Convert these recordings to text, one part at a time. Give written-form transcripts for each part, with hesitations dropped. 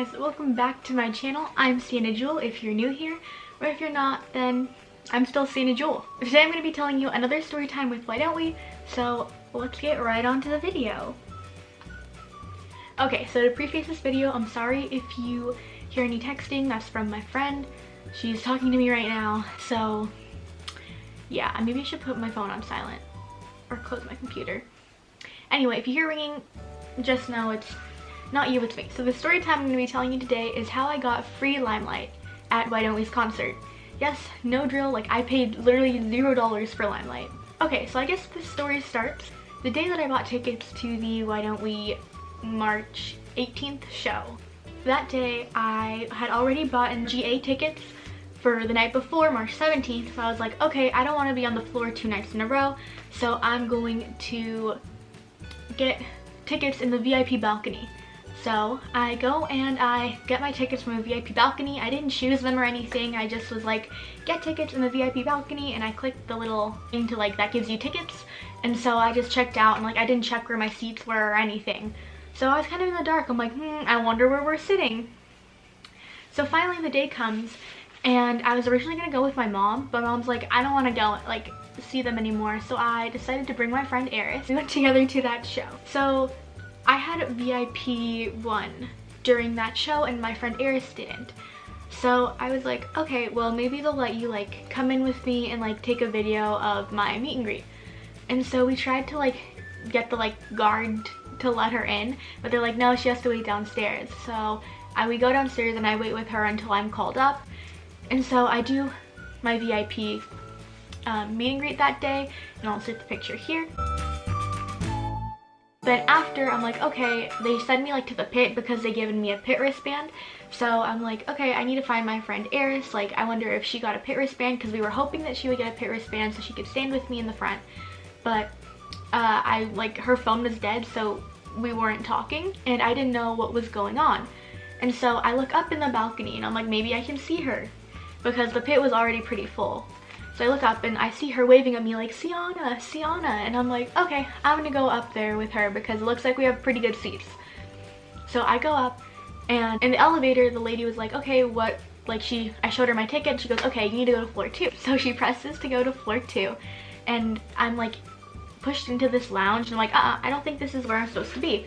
guys, welcome back to my channel. I'm XiannaJewel if you're new here, or if you're not, then I'm still XiannaJewel. Today I'm going to be telling you another story time with Why Don't We? So let's get right on to the video. Okay, so to preface this video, I'm sorry if you hear any texting. That's from my friend. She's talking to me right now, so yeah, maybe I should put my phone on silent or close my computer. Anyway, if you hear ringing, just know it's not you, it's me. So the story time I'm going to be telling you today is how I got free Limelight at Why Don't We's concert. Yes, no drill, like I paid literally $0 for Limelight. Okay, so I guess the story starts the day that I bought tickets to the Why Don't We March 18th show. That day I had already bought GA tickets for the night before, March 17th, so I was like, okay, I don't want to be on the floor 2 nights in a row, so I'm going to get tickets in the VIP balcony. So I go and I get my tickets from a VIP balcony. I didn't choose them or anything. I just was like, get tickets in the VIP balcony, and I clicked the little thing to like, that gives you tickets. And so I just checked out, and like I didn't check where my seats were or anything. So I was kind of in the dark. I'm like, I wonder where we're sitting. So finally the day comes, and I was originally gonna go with my mom, but mom's like, I don't want to go like see them anymore. So I decided to bring my friend Eris. We went together to that show. So I had VIP 1 during that show and my friend Eris didn't. So I was like, okay, well maybe they'll let you like come in with me and like take a video of my meet and greet. And so we tried to like get the like guard to let her in, but they're like, no, she has to wait downstairs. So we go downstairs and I wait with her until I'm called up. And so I do my VIP meet and greet that day, and I'll insert the picture here. Then after, I'm like, okay, they send me like to the pit because they given me a pit wristband. So I'm like, okay, I need to find my friend Eris. Like, I wonder if she got a pit wristband, because we were hoping that she would get a pit wristband so she could stand with me in the front. But her phone was dead, so we weren't talking, and I didn't know what was going on. And so I look up in the balcony and I'm like, maybe I can see her, because the pit was already pretty full. So I look up and I see her waving at me like, Xianna, Xianna, and I'm like, okay, I'm gonna go up there with her because it looks like we have pretty good seats. So I go up, and in the elevator the lady was like, okay, what, like I showed her my ticket, and she goes, okay, you need to go to floor 2. So she presses to go to floor 2, and I'm like pushed into this lounge, and I'm like, I don't think this is where I'm supposed to be.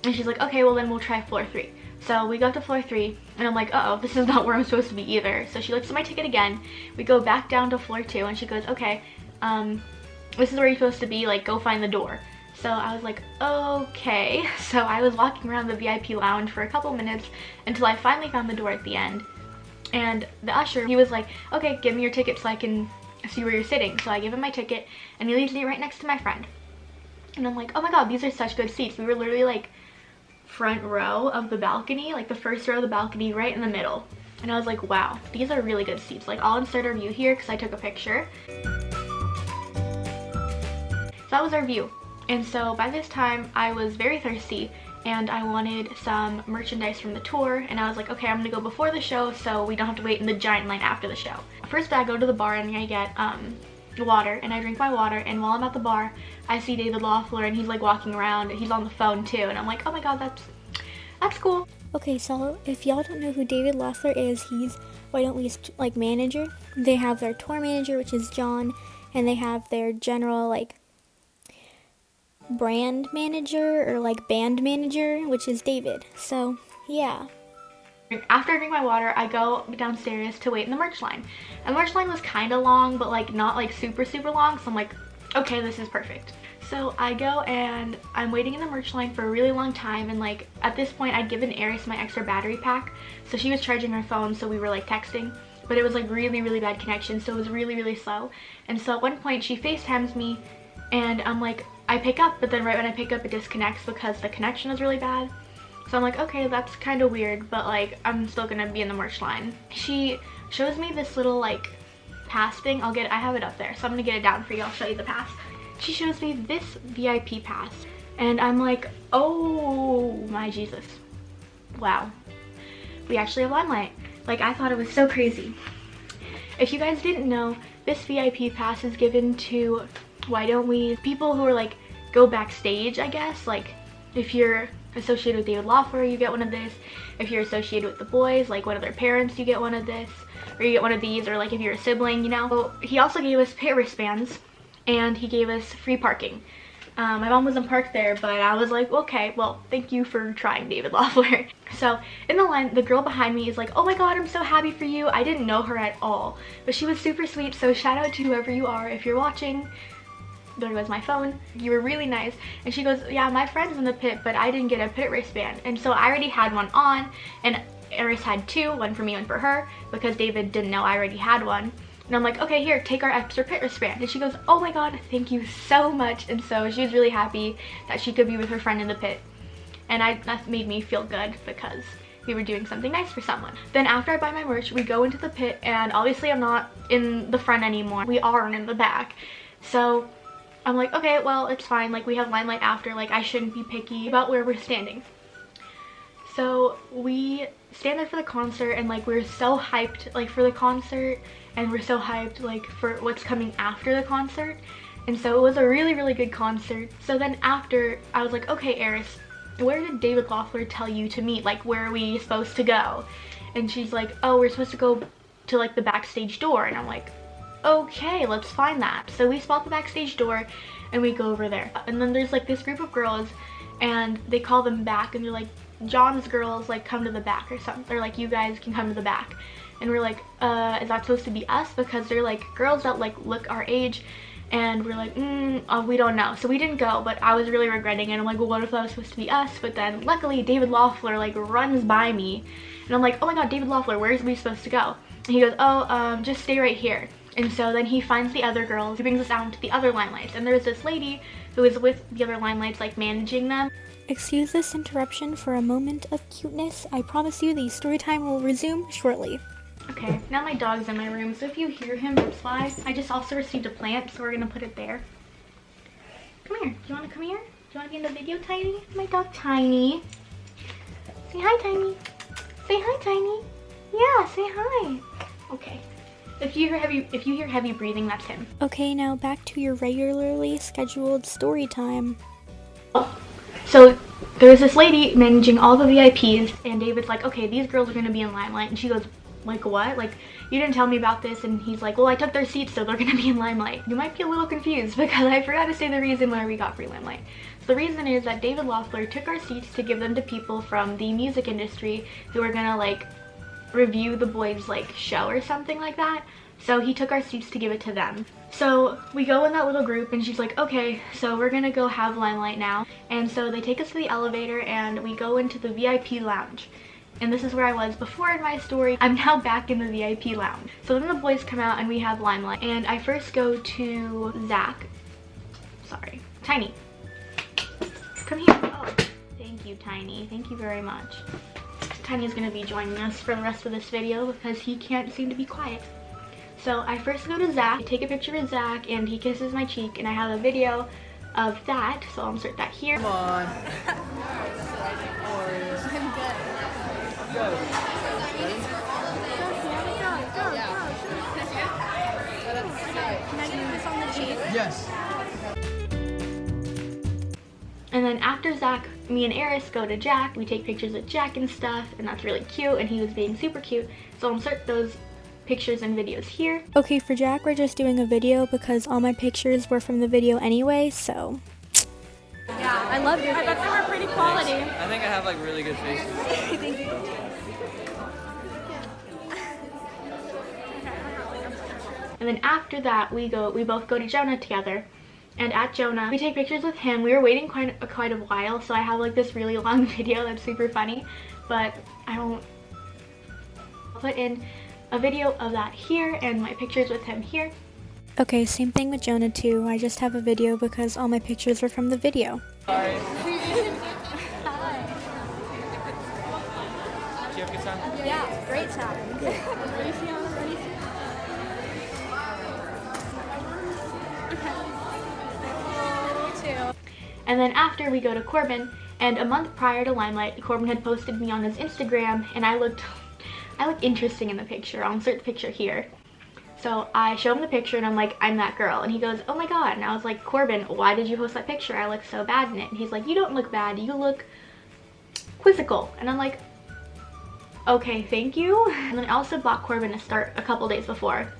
And she's like, okay, well then we'll try floor 3. So we go to floor 3, and I'm like, uh-oh, this is not where I'm supposed to be either. So she looks at my ticket again. We go back down to floor 2, and she goes, okay, this is where you're supposed to be, like, go find the door. So I was like, okay. So I was walking around the VIP lounge for a couple minutes until I finally found the door at the end. And the usher, he was like, okay, give me your ticket so I can see where you're sitting. So I give him my ticket, and he leaves me right next to my friend. And I'm like, oh my god, these are such good seats. We were literally like front row of the balcony, like the first row of the balcony, right in the middle. And I was like, wow, these are really good seats. Like, I'll insert our view here because I took a picture. So that was our view. And so by this time I was very thirsty and I wanted some merchandise from the tour, and I was like, okay, I'm gonna go before the show so we don't have to wait in the giant line after the show. First I go to the bar and I get water, and I drink my water, and while I'm at the bar I see David Loeffler, and he's like walking around, and he's on the phone too, and I'm like, oh my god, that's cool. Okay, so if y'all don't know who David Loeffler is, he's Why Don't We's like manager. They have their tour manager, which is John, and they have their general like brand manager or like band manager, which is David. So yeah. After I drink my water, I go downstairs to wait in the merch line. And the merch line was kind of long, but like not like super long, so I'm like, okay, this is perfect. So I go and I'm waiting in the merch line for a really long time, and like at this point I'd given Eris my extra battery pack, so she was charging her phone, so we were like texting, but it was like really bad connection, so it was really slow. And so at one point she FaceTimes me, and I'm like, I pick up, but then right when I pick up it disconnects because the connection was really bad. So I'm like, okay, that's kind of weird, but like I'm still gonna be in the merch line. She shows me this little like pass thing. I have it up there, so I'm gonna get it down for you. I'll show you the pass. She shows me this VIP pass, and I'm like, oh my Jesus, wow, we actually have Limelight. Like, I thought it was so crazy. If you guys didn't know, this VIP pass is given to Why Don't We people who are like go backstage, I guess. Like, if you're associated with David Loeffler, you get one of this. If you're associated with the boys, like one of their parents, you get one of this, or you get one of these, or like if you're a sibling, you know. So he also gave us pit wristbands, and he gave us free parking. My mom wasn't parked there, but I was like, okay, well, thank you for trying, David Loeffler. So in the line, the girl behind me is like, oh my god, I'm so happy for you. I didn't know her at all, but she was super sweet, so shout out to whoever you are. If you're watching, there goes my phone. You were really nice. And she goes, yeah, my friend's in the pit, but I didn't get a pit wristband. And so I already had one on, and Eris had two, one for me, one for her, because David didn't know I already had one. And I'm like, okay, here, take our extra pit wristband. And she goes, oh my god, thank you so much. And so she was really happy that she could be with her friend in the pit. And that made me feel good because we were doing something nice for someone. Then after I buy my merch, we go into the pit, and obviously I'm not in the front anymore. We are in the back. So I'm like, okay, well, it's fine. Like, we have Limelight after. Like, I shouldn't be picky about where we're standing. So we stand there for the concert, and like we're so hyped like for the concert, and we're so hyped like for what's coming after the concert. And so it was a really, really good concert. So then after, I was like, okay, Eris, where did David Loeffler tell you to meet? Like, where are we supposed to go? And she's like, oh, we're supposed to go to like the backstage door. And I'm like, okay, let's find that. So we spot the backstage door and we go over there. And then there's like this group of girls, and they call them back, and they're like, John's girls, like, come to the back or something. They're like, you guys can come to the back. And we're like, is that supposed to be us? Because they're like girls that like look our age. And we're like, we don't know. So we didn't go, but I was really regretting it. I'm like, well, what if that was supposed to be us? But then luckily David Loeffler like runs by me, and I'm like, oh my god, David Loeffler, where is we supposed to go? And he goes, oh, just stay right here. And so then he finds the other girls. He brings us out into the other Limelights, and there's this lady who is with the other Limelights, like managing them. Excuse this interruption for a moment of cuteness. I promise you the story time will resume shortly. Okay, now my dog's in my room, so if you hear him fly, I just also received a plant, so we're gonna put it there. Come here. Do you want to come here? Do you want to be in the video, Tiny? My dog, Tiny. Say hi, Tiny. Say hi, Tiny. Yeah, say hi. Okay. If you hear heavy breathing, that's him. Okay, now back to your regularly scheduled story time. So there was this lady managing all the VIPs, and David's like, okay, these girls are gonna be in Limelight. And she goes, like, what? Like, you didn't tell me about this. And he's like, well, I took their seats, so they're gonna be in Limelight. You might be a little confused because I forgot to say the reason why we got free Limelight. So the reason is that David Loeffler took our seats to give them to people from the music industry who were gonna like review the boys' like show or something like that. So he took our seats to give it to them. So we go in that little group, and she's like, okay, so we're gonna go have Limelight now. And so they take us to the elevator, and we go into the VIP lounge. And this is where I was before in my story. I'm now back in the VIP lounge. So then the boys come out and we have Limelight. And I first go to Tiny. Come here. Oh, thank you, Tiny. Thank you very much. Tiny is gonna be joining us for the rest of this video because he can't seem to be quiet. So I first go to Zach, I take a picture with Zach, and he kisses my cheek, and I have a video of that, so I'll insert that here. Come on. Can I do this on the cheek? Yes. And then after Zach, me and Eris go to Jack. We take pictures with Jack and stuff, and that's really cute, and he was being super cute. So I'll insert those pictures and videos here. Okay, for Jack, we're just doing a video because all my pictures were from the video anyway, so. Yeah, I love your face. I bet they were pretty quality. I think I have like really good faces. Thank you. And then after that, we both go to Jonah together. And at Jonah, we take pictures with him. We were waiting quite a while, so I have like this really long video that's super funny, but I'll put in a video of that here and my pictures with him here. Okay, same thing with Jonah too. I just have a video because all my pictures were from the video. Sorry. Did you have a good time? Yeah, great time. Ready, Fiona? Ready? And then after, we go to Corbin, and a month prior to Limelight, Corbin had posted me on his Instagram, and I look interesting in the picture. I'll insert the picture here. So I show him the picture, and I'm like, I'm that girl. And he goes, oh my god. And I was like, Corbin, why did you post that picture? I look so bad in it. And he's like, you don't look bad. You look quizzical. And I'm like, okay, thank you. And then I also bought Corbin a start a couple days before.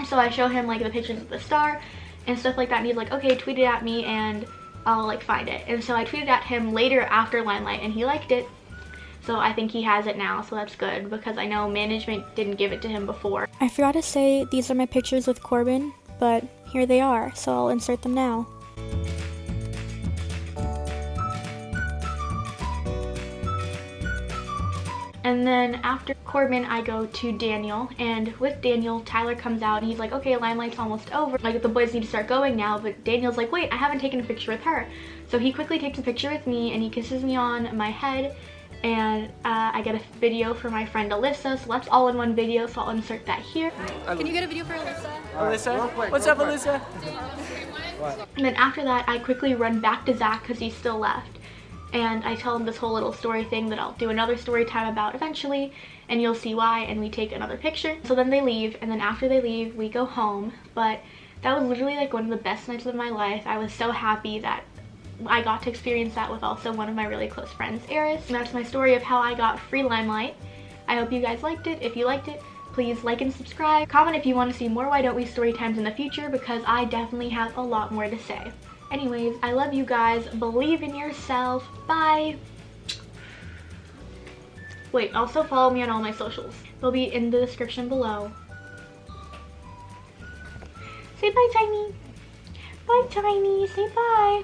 So I show him like the pictures of the star and stuff like that, and he's like, okay, tweet it at me and I'll like find it. And so I tweeted at him later after Limelight and he liked it. So I think he has it now, so that's good because I know management didn't give it to him before. I forgot to say these are my pictures with Corbin, but here they are, so I'll insert them now. And then after Corbin, I go to Daniel, and with Daniel, Tyler comes out and he's like, okay, Limelight's almost over. Like, the boys need to start going now, but Daniel's like, wait, I haven't taken a picture with her. So he quickly takes a picture with me and he kisses me on my head, and I get a video for my friend Alyssa, so that's all in one video, so I'll insert that here. Can you get a video for Alyssa? Alyssa? What's up, Alyssa? And then after that, I quickly run back to Zach because he's still left. And I tell him this whole little story thing that I'll do another story time about eventually, and you'll see why, and we take another picture. So then they leave, and then after they leave, we go home. But that was literally like one of the best nights of my life. I was so happy that I got to experience that with also one of my really close friends, Eris. And that's my story of how I got free Limelight. I hope you guys liked it. If you liked it, please like and subscribe. Comment if you want to see more Why Don't We story times in the future, because I definitely have a lot more to say. Anyways, I love you guys. Believe in yourself. Bye. Wait, also follow me on all my socials. They'll be in the description below. Say bye, Tiny. Bye, Tiny. Say bye.